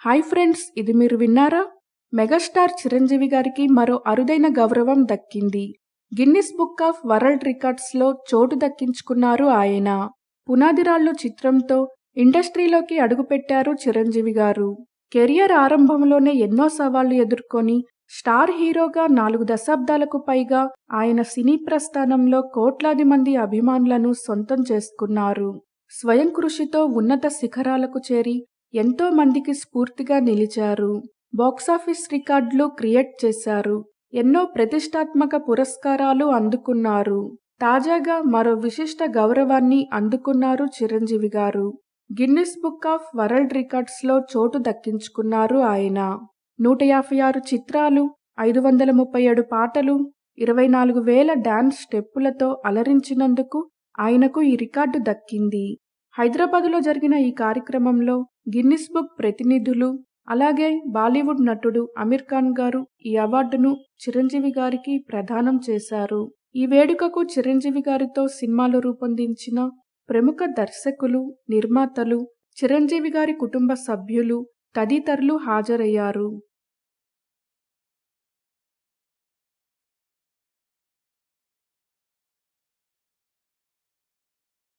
Hi friends, ఇది మీరు విన్నారా? మెగాస్టార్ చిరంజీవి గారికి మరో అరుదైన గౌరవం దక్కింది. గిన్నిస్ బుక్ ఆఫ్ వరల్డ్ రికార్డ్స్లో చోటు దక్కించుకున్నారు ఆయన. పునాదిరాళ్లు చిత్రంతో ఇండస్ట్రీలోకి అడుగుపెట్టారు చిరంజీవి గారు. కెరియర్ ఆరంభంలోనే ఎన్నో సవాళ్లు ఎదుర్కొని స్టార్ హీరోగా 4 దశాబ్దాలకు పైగా ఆయన సినీ ప్రస్థానంలో కోట్లాది మంది అభిమానులను సొంతం చేసుకున్నారు. స్వయం కృషితో ఉన్నత శిఖరాలకు చేరి ఎంతో మందికి స్ఫూర్తిగా నిలిచారు. బాక్సాఫీస్ రికార్డులు క్రియేట్ చేశారు. ఎన్నో ప్రతిష్టాత్మక పురస్కారాలు అందుకున్నారు. తాజాగా మరో విశిష్ట గౌరవాన్ని అందుకున్నారు చిరంజీవి గారు. గిన్నిస్ బుక్ ఆఫ్ వరల్డ్ రికార్డ్స్లో చోటు దక్కించుకున్నారు ఆయన. 156 చిత్రాలు, 537 పాటలు, 24,000 డాన్స్ స్టెప్పులతో అలరించినందుకు ఆయనకు ఈ రికార్డు దక్కింది. హైదరాబాదులో జరిగిన ఈ కార్యక్రమంలో గిన్నిస్ బుక్ ప్రతినిధులు, అలాగే బాలీవుడ్ నటుడు అమీర్ ఖాన్ గారు ఈ అవార్డును చిరంజీవి గారికి ప్రదానం చేశారు. ఈ వేడుకకు చిరంజీవి గారితో సినిమాలు రూపొందించిన ప్రముఖ దర్శకులు, నిర్మాతలు, చిరంజీవి గారి కుటుంబ సభ్యులు తదితరులు హాజరయ్యారు.